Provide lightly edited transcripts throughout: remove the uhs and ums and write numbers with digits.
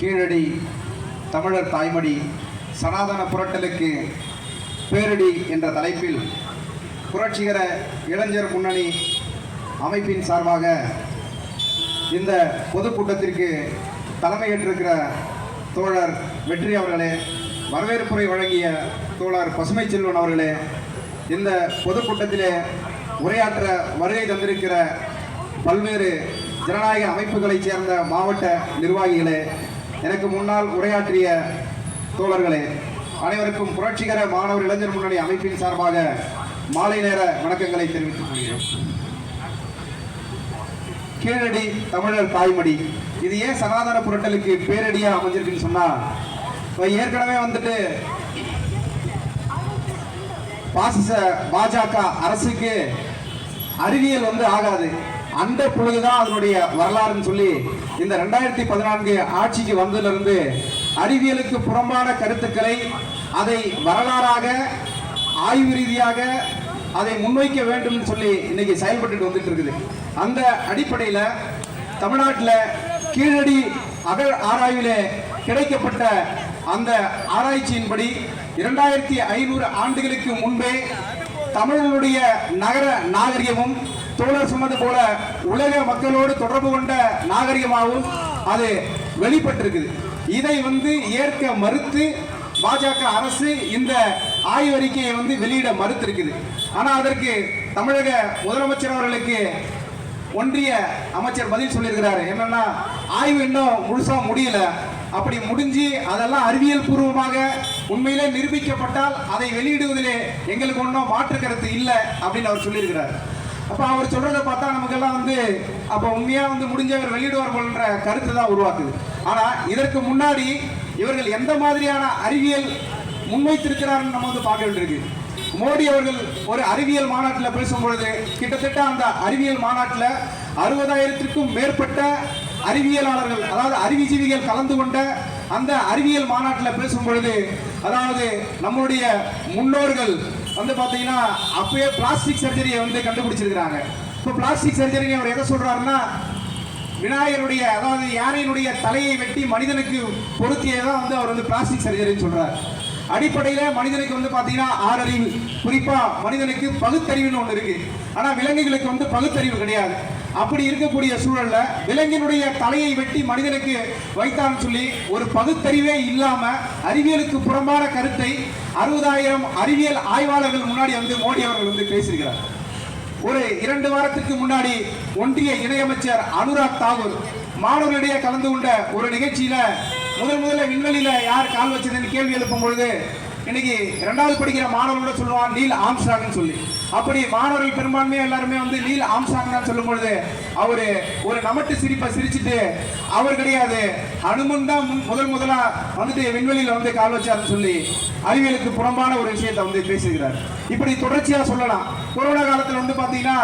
கீழடி தமிழர் தாய்மடி சனாதன புரட்டலுக்கு பேரிடி என்ற தலைப்பில் புரட்சிகர இளைஞர் முன்னணி அமைப்பின் சார்பாக இந்த பொதுக்கூட்டத்திற்கு தலைமையேற்றிருக்கிற தோழர் வெற்றி அவர்களே, வரவேற்புரை வழங்கிய தோழர் பசுமை செல்வன் அவர்களே, இந்த பொதுக்கூட்டத்திலே உரையாற்ற வருகை தந்திருக்கிற பல்வேறு ஜனநாயக அமைப்புகளைச் சேர்ந்த மாவட்ட நிர்வாகிகளே, எனக்கு முன்னால் உரையாற்றிய தோழர்களே, அனைவருக்கும் புரட்சிகர மாணவர் இளைஞர் முன்னணி அமைப்பின் சார்பாக மாலை நேர வணக்கங்களை தெரிவித்துக் கொள்கிறேன். கீழடி தமிழர் தாய்மடி, இது ஏன் சனாதன புரட்டலுக்கு பேரடியா அமைஞ்சிருக்குன்னு சொன்னா, ஏற்கனவே வந்துட்டு பாஜக அரசுக்கு அறிவியல் ஆகாது, அந்த பொழுதுதான் அதனுடைய வரலாறுன்னு சொல்லி இந்த 2014 ஆட்சிக்கு வந்ததிலிருந்து அறிவியலுக்கு புறம்பான கருத்துக்களை அதை வரலாறாக ஆய்வு ரீதியாக அதை முன்வைக்க வேண்டும் சொல்லி இன்னைக்கு செயல்பட்டு வந்துட்டு இருக்குது. அந்த அடிப்படையில் தமிழ்நாட்டில் கீழடி ஆராய்விலே கிடைக்கப்பட்ட அந்த ஆராய்ச்சியின்படி 2500 ஆண்டுகளுக்கு முன்பே தமிழனுடைய நகர நாகரிகமும் தோழர் சொன்னது போல உலக மக்களோடு தொடர்பு கொண்ட நாகரிகமாகவும் அது வெளிப்பட்டிருக்குது. இதை ஏற்க மறுத்து பாஜக அரசு இந்த ஆய்வறிக்கையை வெளியிட மறுத்திருக்குது. ஆனா அதற்கு தமிழக முதலமைச்சர் அவர்களுக்கு ஒன்றிய அமைச்சர் பதில் சொல்லியிருக்கிறாரு. என்னன்னா, ஆய்வு இன்னும் முழுசா முடியல, அப்படி முடிஞ்சு அதெல்லாம் அறிவியல் பூர்வமாக உண்மையிலே நிரூபிக்கப்பட்டால் அதை வெளியிடுவதிலே எங்களுக்கு ஒன்றும் மாற்று கருத்து இல்லை அப்படின்னு அவர் சொல்லியிருக்கிறார். அப்ப அவர் சொல்றதை பார்த்தா நமக்கெல்லாம் அப்ப உண்மையா முடிஞ்சவர் வெளியிடுவார் போன்ற கருத்து தான் உருவாக்குது. ஆனா இதற்கு முன்னாடி இவர்கள் எந்த மாதிரியான அறிவியல் முன்வைத்திருக்கிறார்கள் நம்ம பார்க்க வேண்டியிருக்கு. மோடி அவர்கள் ஒரு அறிவியல் மாநாட்டில் பேசும்பொழுது கிட்டத்தட்ட அந்த அறிவியல் மாநாட்டில் 60,000க்கும் மேற்பட்ட அறிவியலாளர்கள், அதாவது அறிவுஜீவிகள் கலந்து கொண்ட அந்த அறிவியல் மாநாட்டில் பேசும் பொழுது, அதாவது நம்மளுடைய முன்னோர்கள் பார்த்தீங்கன்னா அப்பயே பிளாஸ்டிக் சர்ஜரியை கண்டுபிடிச்சிருக்கிறாங்க. இப்போ பிளாஸ்டிக் சர்ஜரி அவர் எதை சொல்றாருன்னா, விநாயகருடைய அதாவது யானையினுடைய தலையை வெட்டி மனிதனுக்கு பொருத்தியதான் அவர் பிளாஸ்டிக் சர்ஜரின்னு சொல்றாரு. அடிப்படையில் மனிதனுக்கு பார்த்தீங்கன்னா 6 அறிவு, குறிப்பா மனிதனுக்கு பகுத்தறிவுன்னு ஒன்று இருக்கு. ஆனா விலங்குகளுக்கு பகுத்தறிவு கிடையாது. அப்படி இருக்கக்கூடிய சூழல்ல விலங்கினுடைய தலையை வெட்டி மனிதனுக்கு வைத்தான்னு சொல்லி ஒரு பகுத்தறிவே இல்லாம அறிவியலுக்கு புறம்பான கருத்தை 60,000 அறிவியல் ஆய்வாளர்கள் முன்னாடி மோடி அவர்கள் பேசியிருக்கிறார். ஒரு 2 வாரத்துக்கு முன்னாடி ஒன்றிய இணையமைச்சர் அனுராக் தாக்கூர் மாணவர்களிடையே கலந்து கொண்ட ஒரு நிகழ்ச்சியில முதல்ல விண்வெளியில யார் கால் வச்சதுன்னு கேள்வி எழுப்பும் பொழுது, இன்னைக்கு 2வது படிக்கிற மாணவர்களோட சொல்லுவான் நீல் ஆம்ஸ்ட்ராங்னு சொல்லி. அப்படி மாணவர்கள் பெரும்பான்மையா எல்லாருமே நீல் ஆம்ஸ்ட்ராங் தான் சொல்லும் பொழுது அவரு ஒரு நமட்டு சிரிப்பை சிரிச்சுட்டு, அவர் கிடையாது, அனுமன் தான் முதலா விண்வெளியில கால் வச்சாருன்னு சொல்லி அறிவியலுக்கு புறம்பான ஒரு விஷயத்தை பேசுகிறார். இப்படி தொடர்ச்சியா சொல்லலாம். கொரோனா காலத்துல பாத்தீங்கன்னா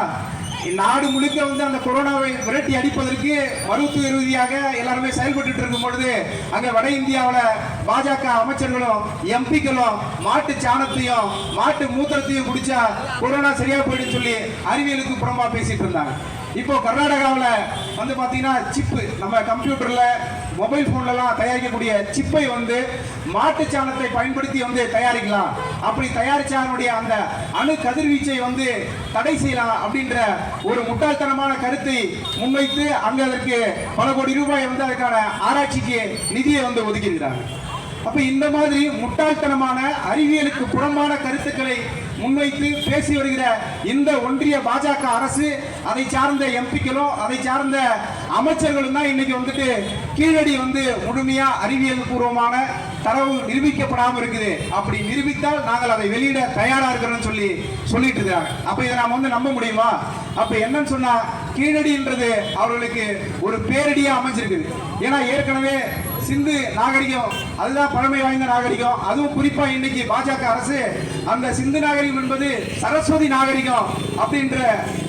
நாடு முழுக்க அந்த கொரோனாவை விரட்டி அடிப்பதற்கு மருத்துவ ரீதியாக எல்லாருமே செயல்பட்டு இருக்கும் பொழுது அங்க வட இந்தியாவில் பாஜக அமைச்சர்களும் எம்பிக்களும் மாட்டு சாணத்தையும் மாட்டு மூத்திரத்தையும் குடிச்சா கொரோனா சரியா போயிடுன்னு சொல்லி அறிவியலுக்கு புறம்பா பேசிட்டு இருந்தாங்க. இப்போ கர்நாடகாவில் பாத்தீங்கன்னா சிப்பு, நம்ம கம்ப்யூட்டர்ல மொபைல் போன்லாம் தயாரிக்கக்கூடிய சிப்பை மாட்டு சாணத்தை பயன்படுத்தி தயாரிக்கலாம். அப்படி தயாரிச்சாருடைய அந்த அணு கதிர்வீச்சை தடை செய்யலாம் அப்படின்ற ஒரு முட்டாள்தனமான கருத்தை முன்வைத்து அங்க அதற்கு பல கோடி ரூபாய் அதுக்கான ஆராய்ச்சிக்கு நிதியை ஒதுக்கியிருக்கிறாங்க. அப்ப இந்த மாதிரி முட்டாள்தனமான அறிவியலுக்கு புறம்பான கருத்துக்களை முன்வைத்து பேசி வருகிற இந்த ஒன்றிய பாஜக அரசு, அதை சார்ந்த எம்பிக்களும் அதை சார்ந்த அமைச்சர்களும் தான் இன்னைக்கு கீழடி முழுமையா அறிவியல் பூர்வமான தரவு நிரூபிக்கப்படாமல் இருக்குது. அப்படி நிரூபித்தால் நாங்கள் அதை வெளியிட தயாரா இருக்கிறோம் சொல்லிட்டு இருக்காங்க. அப்ப இதை நாம நம்ப முடியுமா? அப்ப என்னன்னு சொன்னா, கீழடின்றது அவர்களுக்கு ஒரு பேரடியா அமைஞ்சிருக்குது. ஏன்னா ஏற்கனவே சிந்து நாகரிகம் அதுதான் பழமை வாய்ந்த நாகரிகம். அதுவும் குறிப்பா இன்னைக்கு பாஜக அரசு அந்த சிந்து நாகரிகம் என்பது சரஸ்வதி நாகரிகம் அப்படின்ற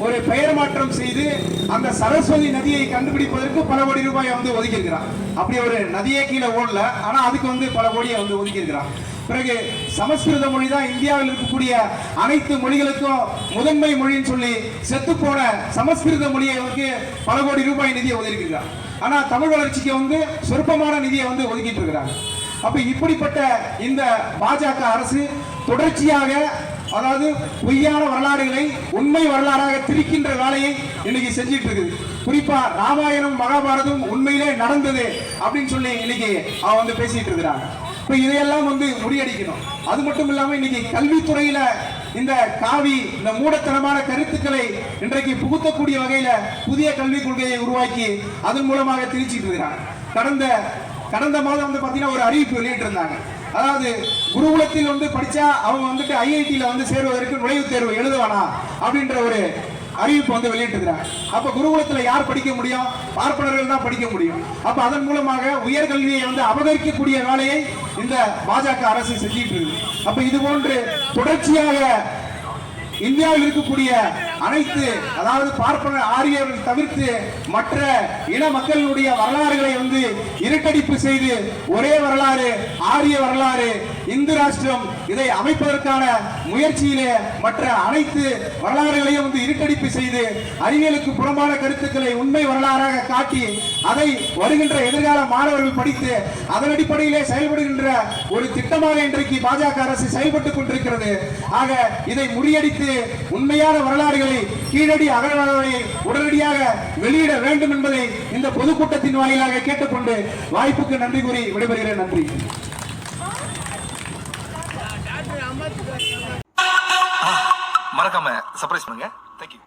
ஒரு பெயர் மாற்றம் செய்து அந்த சரஸ்வதி நதியை கண்டுபிடிப்பதற்கு பல கோடி ரூபாய் ஒதுக்கி இருக்கிறான். அப்படி ஒரு நதியே கீழே ஓடல, ஆனா அதுக்கு பல கோடியை ஒதுக்கி இருக்கிறான். பிறகு சமஸ்கிருத மொழி தான் இந்தியாவில் இருக்கக்கூடிய அனைத்து மொழிகளுக்கும் முதன்மை மொழின்னு சொல்லி செத்து போன சமஸ்கிருத மொழியை பல கோடி ரூபாய் நிதியை ஒதுக்கியிருக்கிறார். ஆனா தமிழ் வளர்ச்சிக்கு வந்து சொற்பமான நிதியை வந்து ஒதுக்கிட்டு இருக்கிறாங்க. அப்ப இப்படிப்பட்ட இந்த பாஜக அரசு தொடர்ச்சியாக அதாவது பொய்யான வரலாறுகளை உண்மை வரலாறாக திரிக்கின்ற வேலையை இன்னைக்கு செஞ்சிட்டு இருக்குது. குறிப்பா ராமாயணம் மகாபாரதம் உண்மையிலே நடந்தது அப்படின்னு சொல்லி இன்னைக்கு அவன் வந்து பேசிட்டு இருக்கிறாங்க. இப்ப இதையெல்லாம் வந்து முறியடிக்கணும். அது மட்டும் இல்லாம இன்னைக்கு கல்வித்துறையில இந்த காவி இந்த மூடத்தனமான கருத்துக்களை இன்றைக்கு புகுத்தக்கூடிய வகையில புதிய கல்விக் கொள்கையை உருவாக்கி அதன் மூலமாக திரிச்சிட்டு இருக்கிறாங்க. கடந்த மாதம் வந்து பாத்தீங்கன்னா ஒரு அறிவிப்பு வெளியிட்டு இருந்தாங்க. அதாவது குருகுலத்தில் வந்து படிச்சா அவங்க வந்துட்டு ஐஐடியில வந்து சேருவதற்கு நுழைவுத் தேர்வு எழுதுவானா அப்படின்ற ஒரு அறிவிப்பு வந்து வெளியிட்டிருக்கிறாங்க. அப்ப குருகுலத்துல யார் படிக்க முடியும்? பார்ப்பனர்கள் தான் படிக்க முடியும். அப்ப அதன் மூலமாக உயர்கல்வியை வந்து அபகரிக்கக்கூடிய வேலையை இந்த பாஜக அரசு செஞ்சிட்டு இருக்கு. அப்ப இது போன்று தொடர்ச்சியாக இந்தியாவில் இருக்கக்கூடிய அனைத்து அதாவது பார்ப்பன ஆரியர்கள் தவிர்த்து மற்ற இன மக்களுடைய வரலாறுகளை வந்து இருட்டடிப்பு செய்து ஒரே வரலாறு ஆரிய வரலாறு இந்து ராஷ்டிரம் இதை அமைப்பதற்கான முயற்சியிலே மற்ற அனைத்து வரலாறுகளையும் வந்து இருட்டடிப்பு செய்து அறிவியலுக்கு புறம்பான கருத்துக்களை உண்மை வரலாறாக காட்டி அதை வருகின்ற எதிர்கால மாணவர்கள் படித்து அதன் அடிப்படையிலே செயல்படுகின்ற ஒரு திட்டமாக இன்றைக்கு பாஜக அரசு செயல்பட்டுக் கொண்டிருக்கிறது. ஆக இதை முறியடித்து உண்மையான வரலாறுகளை கீழடி அகழ்வாய்வை உடனடியாக வெளியிட வேண்டும் என்பதை இந்த பொதுக்கூட்டத்தின் வாயிலாக கேட்டுக்கொண்டு வாய்ப்புக்கு நன்றி கூறி விடைபெறுகிறேன். நன்றி. மறக்காம சர்ப்ரைஸ் பண்ணுங்க. தேங்க்யூ.